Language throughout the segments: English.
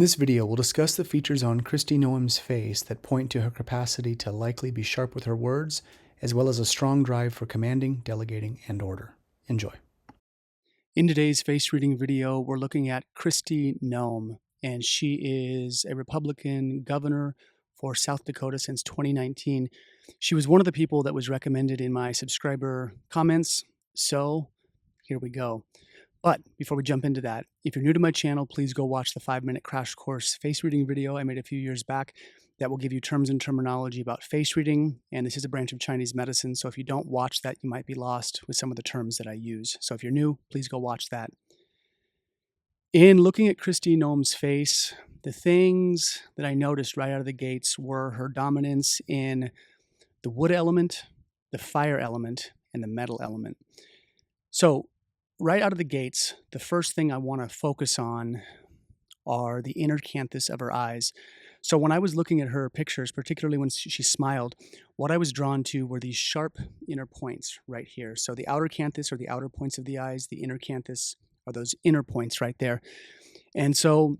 this video, we'll discuss the features on Kristi Noem's face that point to her capacity to likely be sharp with her words, as well as a strong drive for commanding, delegating, and order. Enjoy. In today's face reading video, we're looking at Kristi Noem, and she is a Republican governor for South Dakota since 2019. She was one of the people that was recommended in my subscriber comments, so here we go. But before we jump into that, if you're new to my channel, please go watch the 5-minute crash course face reading video I made a few years back that will give you terms and terminology about face reading. And this is a branch of Chinese medicine, so if you don't watch that, you might be lost with some of the terms that I use. So if you're new, please go watch that. In looking at Kristi Noem's face, the things that I noticed right out of the gates were her dominance in the wood element, the fire element, and the metal element. So right out of the gates, the first thing I want to focus on are the inner canthus of her eyes. So when I was looking at her pictures, particularly when she smiled, what I was drawn to were these sharp inner points right here. So the outer canthus are the outer points of the eyes, the inner canthus are those inner points right there. And so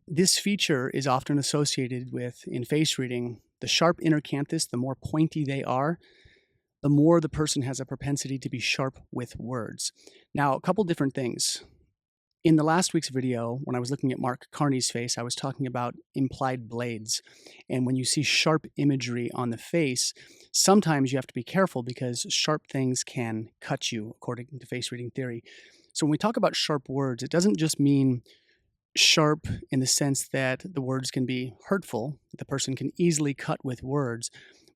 this feature is often associated with, in face reading, the sharp inner canthus, the more pointy they are, the more the person has a propensity to be sharp with words. Now, a couple different things. In the last week's video, when I was looking at Mark Carney's face, I was talking about implied blades. And when you see sharp imagery on the face, sometimes you have to be careful because sharp things can cut you, according to face reading theory. So when we talk about sharp words, it doesn't just mean sharp in the sense that the words can be hurtful, that the person can easily cut with words,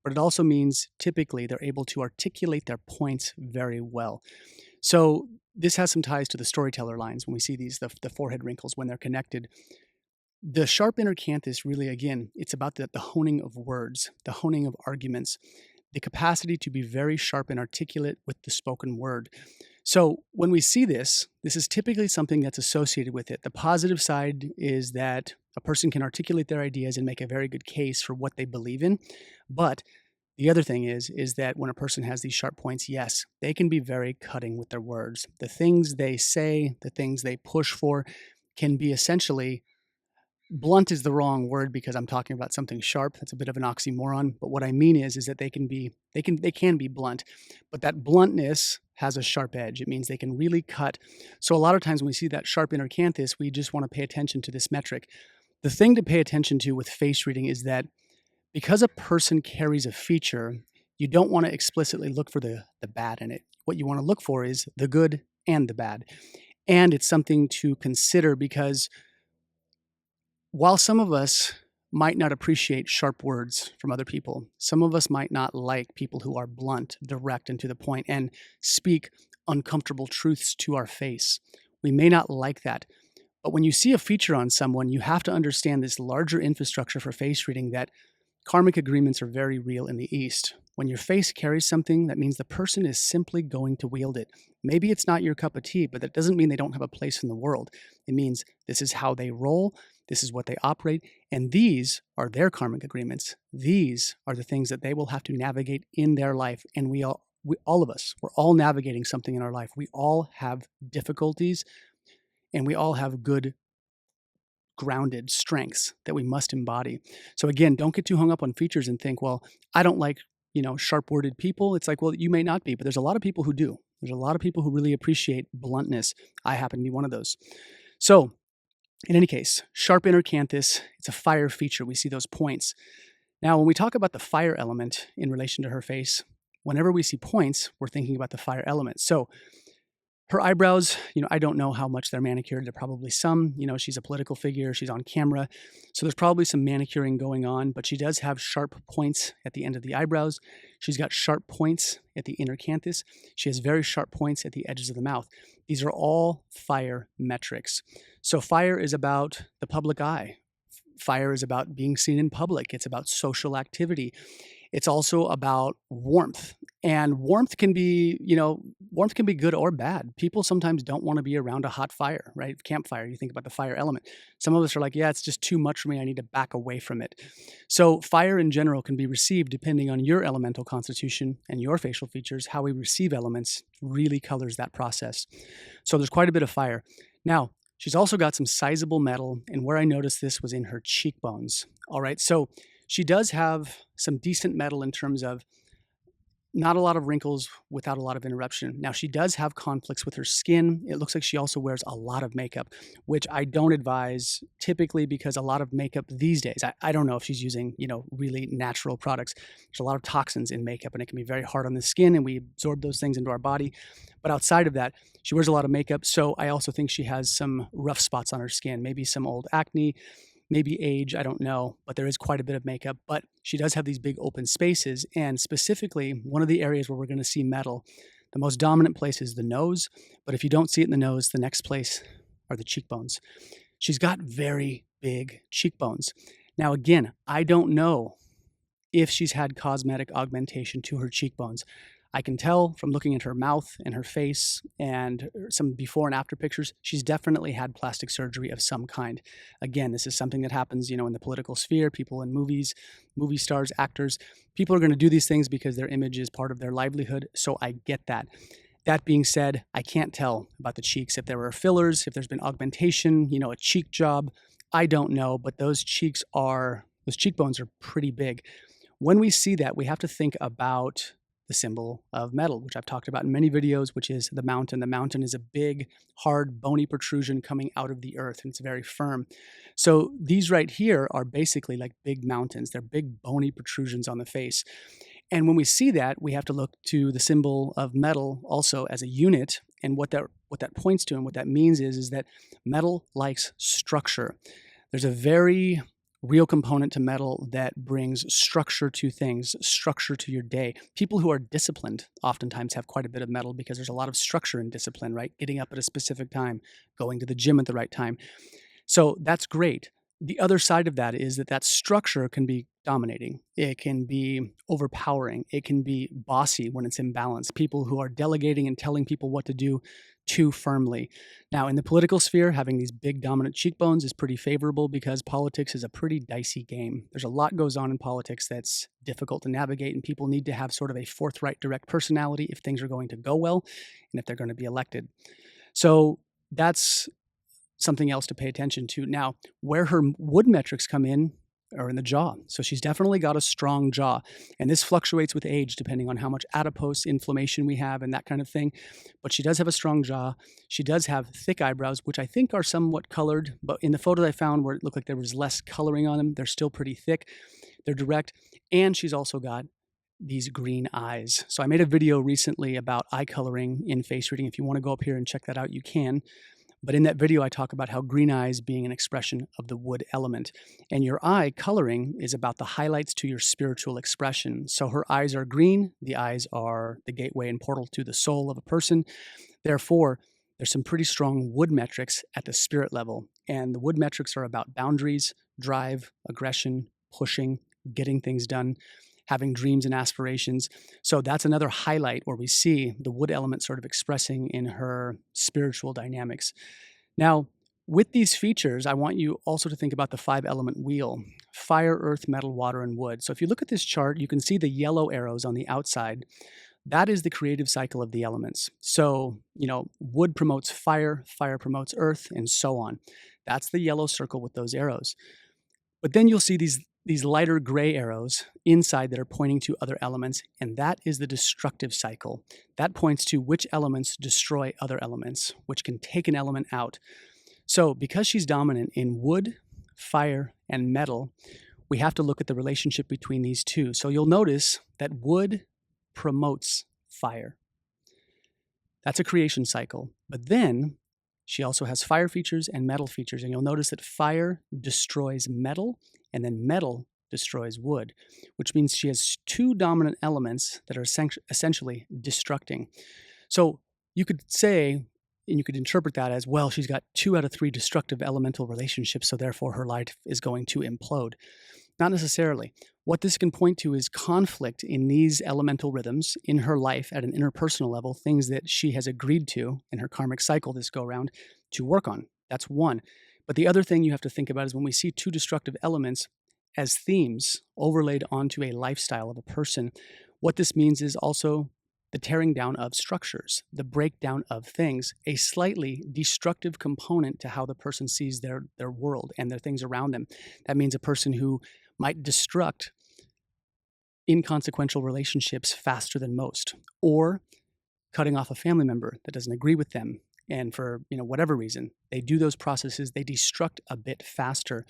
but it also means typically they're able to articulate their points very well. So this has some ties to the storyteller lines when we see these, the forehead wrinkles when they're connected. The sharp inner canthus really, again, it's about the honing of words, the honing of arguments, the capacity to be very sharp and articulate with the spoken word. So when we see this, this is typically something that's associated with it. The positive side is that a person can articulate their ideas and make a very good case for what they believe in. But the other thing is that when a person has these sharp points, yes, they can be very cutting with their words. The things they say, the things they push for can be essentially, blunt is the wrong word because I'm talking about something sharp. That's a bit of an oxymoron. But what I mean is that they can be blunt, but that bluntness has a sharp edge. It means they can really cut. So a lot of times when we see that sharp inner canthus, we just want to pay attention to this metric. The thing to pay attention to with face reading is that because a person carries a feature, you don't want to explicitly look for the bad in it. What you want to look for is the good and the bad. And it's something to consider because while some of us might not appreciate sharp words from other people, some of us might not like people who are blunt, direct, and to the point, and speak uncomfortable truths to our face. We may not like that. But when you see a feature on someone, you have to understand this larger infrastructure for face reading that karmic agreements are very real in the East. When your face carries something, that means the person is simply going to wield it. Maybe it's not your cup of tea, but that doesn't mean they don't have a place in the world. It means this is how they roll, this is what they operate, and these are their karmic agreements. These are the things that they will have to navigate in their life. And all of us, we're all navigating something in our life. We all have difficulties, and we all have good grounded strengths that we must embody. So again, don't get too hung up on features and think, well, I don't like, sharp-worded people. It's like, well, you may not be, but there's a lot of people who do. There's a lot of people who really appreciate bluntness. I happen to be one of those. So in any case, sharp inner canthus, it's a fire feature. We see those points. Now, when we talk about the fire element in relation to her face, whenever we see points, we're thinking about the fire element. So her eyebrows, I don't know how much they're manicured. They're probably some. She's a political figure. She's on camera. So there's probably some manicuring going on, but she does have sharp points at the end of the eyebrows. She's got sharp points at the inner canthus. She has very sharp points at the edges of the mouth. These are all fire metrics. So fire is about the public eye. Fire is about being seen in public. It's about social activity. It's also about warmth. And warmth can be good or bad. People sometimes don't want to be around a hot fire, right? Campfire, you think about the fire element. Some of us are like, yeah, it's just too much for me. I need to back away from it. So fire in general can be received depending on your elemental constitution and your facial features. How we receive elements really colors that process. So there's quite a bit of fire. Now, She's also got some sizable metal, and where I noticed this was in her cheekbones. All right, so she does have some decent metal in terms of not a lot of wrinkles without a lot of interruption. Now, she does have conflicts with her skin. It looks like she also wears a lot of makeup, which I don't advise typically because a lot of makeup these days, I don't know if she's using, really natural products. There's a lot of toxins in makeup and it can be very hard on the skin and we absorb those things into our body. But outside of that, she wears a lot of makeup. So I also think she has some rough spots on her skin, maybe some old acne, maybe age, I don't know, but there is quite a bit of makeup. But she does have these big open spaces. And specifically, one of the areas where we're going to see metal, the most dominant place is the nose. But if you don't see it in the nose, the next place are the cheekbones. She's got very big cheekbones. Now, again, I don't know if she's had cosmetic augmentation to her cheekbones. I can tell from looking at her mouth and her face and some before and after pictures, she's definitely had plastic surgery of some kind. Again, this is something that happens, in the political sphere, people in movies, movie stars, actors. People are going to do these things because their image is part of their livelihood, so I get that. That being said, I can't tell about the cheeks. If there were fillers, if there's been augmentation, a cheek job, I don't know, but those cheekbones are pretty big. When we see that, we have to think about the symbol of metal, which I've talked about in many videos, which is the mountain. The mountain is a big, hard, bony protrusion coming out of the earth, and it's very firm. So these right here are basically like big mountains. They're big, bony protrusions on the face. And when we see that, we have to look to the symbol of metal also as a unit. And what that points to and what that means is that metal likes structure. There's a very real component to metal that brings structure to things, structure to your day. People who are disciplined oftentimes have quite a bit of metal because there's a lot of structure in discipline, right? Getting up at a specific time, going to the gym at the right time. So that's great. The other side of that is that structure can be dominating. It can be overpowering. It can be bossy when it's imbalanced. People who are delegating and telling people what to do too firmly. Now, in the political sphere, having these big dominant cheekbones is pretty favorable because politics is a pretty dicey game. There's a lot goes on in politics that's difficult to navigate, and people need to have sort of a forthright, direct personality if things are going to go well and if they're going to be elected. So that's something else to pay attention to. Now, where her wood metrics come in are in the jaw. So she's definitely got a strong jaw. And this fluctuates with age depending on how much adipose inflammation we have and that kind of thing. But she does have a strong jaw. She does have thick eyebrows, which I think are somewhat colored. But in the photos I found where it looked like there was less coloring on them, they're still pretty thick. They're direct. And she's also got these green eyes. So I made a video recently about eye coloring in face reading. If you want to go up here and check that out, you can. But in that video, I talk about how green eyes being an expression of the wood element. And your eye coloring is about the highlights to your spiritual expression. So her eyes are green. The eyes are the gateway and portal to the soul of a person. Therefore, there's some pretty strong wood metrics at the spirit level. And the wood metrics are about boundaries, drive, aggression, pushing, getting things done, having dreams and aspirations. So that's another highlight where we see the wood element sort of expressing in her spiritual dynamics. Now, with these features, I want you also to think about the 5-element wheel: fire, earth, metal, water, and wood. So if you look at this chart, you can see the yellow arrows on the outside. That is the creative cycle of the elements. So, wood promotes fire, fire promotes earth, and so on. That's the yellow circle with those arrows. But then you'll see these lighter gray arrows inside that are pointing to other elements, and that is the destructive cycle. That points to which elements destroy other elements, which can take an element out. So because she's dominant in wood, fire, and metal, we have to look at the relationship between these two. So you'll notice that wood promotes fire. That's a creation cycle. But then she also has fire features and metal features, and you'll notice that fire destroys metal, and then metal destroys wood, which means she has two dominant elements that are essentially destructing. So you could say, and you could interpret that as, well, she's got 2 out of 3 destructive elemental relationships, so therefore her life is going to implode. Not necessarily. What this can point to is conflict in these elemental rhythms in her life at an interpersonal level, things that she has agreed to in her karmic cycle this go around to work on. That's one. But the other thing you have to think about is when we see 2 destructive elements as themes overlaid onto a lifestyle of a person, what this means is also the tearing down of structures, the breakdown of things, a slightly destructive component to how the person sees their world and their things around them. That means a person who might destruct inconsequential relationships faster than most, or cutting off a family member that doesn't agree with them, and for whatever reason they do those processes, they destruct a bit faster.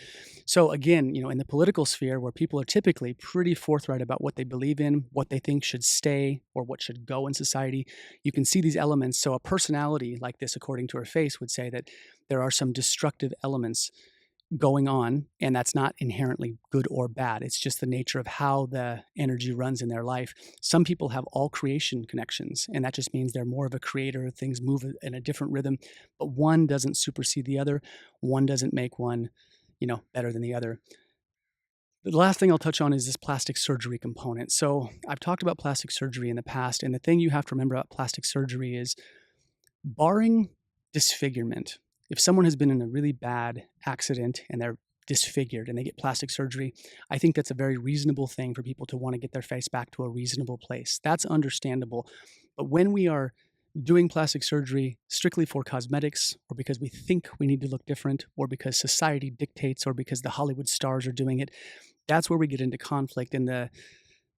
So again, in the political sphere, where people are typically pretty forthright about what they believe in, what they think should stay or what should go in society, you can see these elements. So a personality like this, according to her face, would say that there are some destructive elements going on, and that's not inherently good or bad. It's just the nature of how the energy runs in their life. Some people have all creation connections, and that just means they're more of a creator. Things move in a different rhythm, but one doesn't supersede the other. One doesn't make one, better than the other. The last thing I'll touch on is this plastic surgery component. So I've talked about plastic surgery in the past, and the thing you have to remember about plastic surgery is, barring disfigurement, if someone has been in a really bad accident and they're disfigured and they get plastic surgery, I think that's a very reasonable thing for people to want to get their face back to a reasonable place. That's understandable. But when we are doing plastic surgery strictly for cosmetics, or because we think we need to look different, or because society dictates, or because the Hollywood stars are doing it, that's where we get into conflict. And the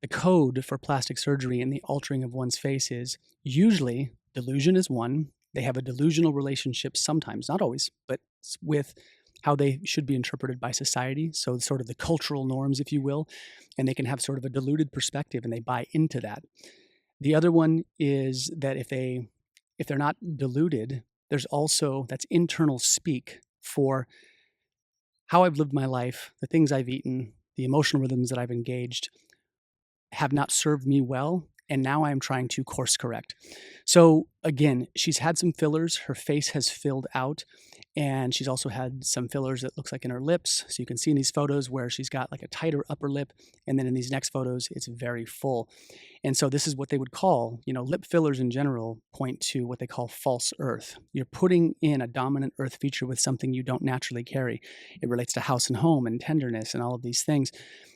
code for plastic surgery and the altering of one's face is usually delusion is one. They have a delusional relationship sometimes, not always, but with how they should be interpreted by society. So sort of the cultural norms, if you will, and they can have sort of a diluted perspective and they buy into that. The other one is that if they're not deluded, there's also, that's internal speak for how I've lived my life, the things I've eaten, the emotional rhythms that I've engaged have not served me well, and now I'm trying to course correct. So again, she's had some fillers. Her face has filled out, and she's also had some fillers that looks like in her lips. So you can see in these photos where she's got like a tighter upper lip, and then in these next photos, it's very full. And so this is what they would call, lip fillers in general point to what they call false earth. You're putting in a dominant earth feature with something you don't naturally carry. It relates to house and home and tenderness and all of these things.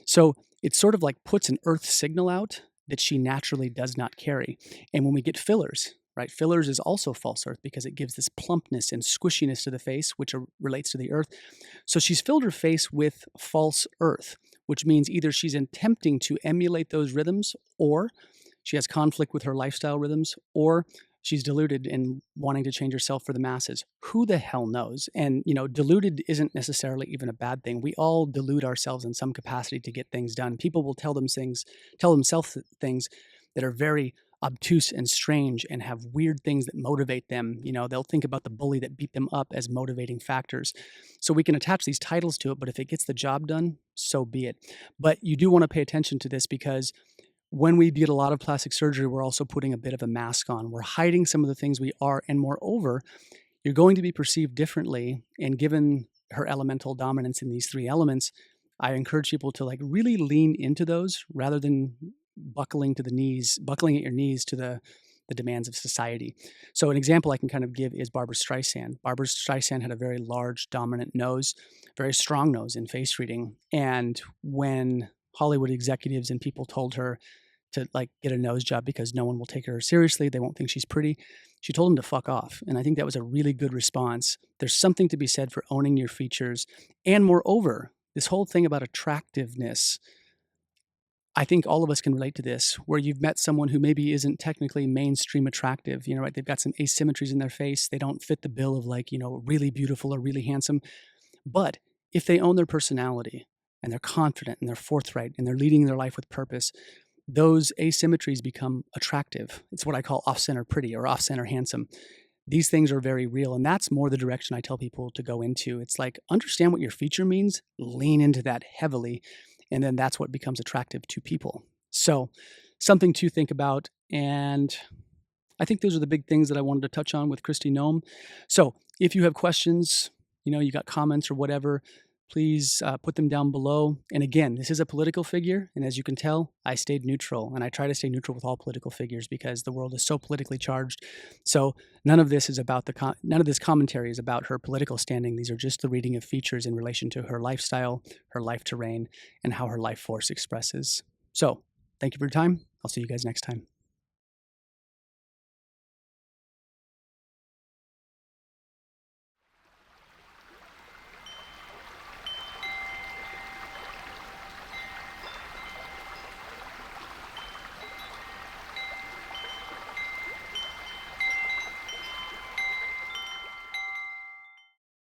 So it sort of like puts an earth signal out that she naturally does not carry. And when we get fillers, right, fillers is also false earth because it gives this plumpness and squishiness to the face, which relates to the earth. So she's filled her face with false earth, which means either she's attempting to emulate those rhythms, or she has conflict with her lifestyle rhythms, or she's deluded and wanting to change herself for the masses. Who the hell knows? And, deluded isn't necessarily even a bad thing. We all delude ourselves in some capacity to get things done. People will tell themselves things that are very obtuse and strange and have weird things that motivate them. They'll think about the bully that beat them up as motivating factors. So we can attach these titles to it, but if it gets the job done, so be it. But you do want to pay attention to this, because when we get a lot of plastic surgery, we're also putting a bit of a mask on. We're hiding some of the things we are, and moreover, you're going to be perceived differently. And given her elemental dominance in these three elements, I encourage people to really lean into those rather than buckling at your knees to the demands of society. So an example I can kind of give is Barbra Streisand. Barbra Streisand had a very large, dominant nose, very strong nose in face reading. And when Hollywood executives and people told her to get a nose job because no one will take her seriously, they won't think she's pretty, she told them to fuck off. And I think that was a really good response. There's something to be said for owning your features. And moreover, this whole thing about attractiveness, I think all of us can relate to this, where you've met someone who maybe isn't technically mainstream attractive, right? They've got some asymmetries in their face. They don't fit the bill of really beautiful or really handsome. But if they own their personality and they're confident and they're forthright and they're leading their life with purpose, those asymmetries become attractive. It's what I call off-center pretty or off-center handsome. These things are very real, and that's more the direction I tell people to go into. It's understand what your feature means, lean into that heavily, and then that's what becomes attractive to people. So something to think about, and I think those are the big things that I wanted to touch on with Kristi Noem. So if you have questions, you got comments or whatever, please put them down below. And again, this is a political figure, and as you can tell, I stayed neutral, and I try to stay neutral with all political figures because the world is so politically charged. So none of this is about none of this commentary is about her political standing. These are just the reading of features in relation to her lifestyle, her life terrain, and how her life force expresses. So thank you for your time. I'll see you guys next time.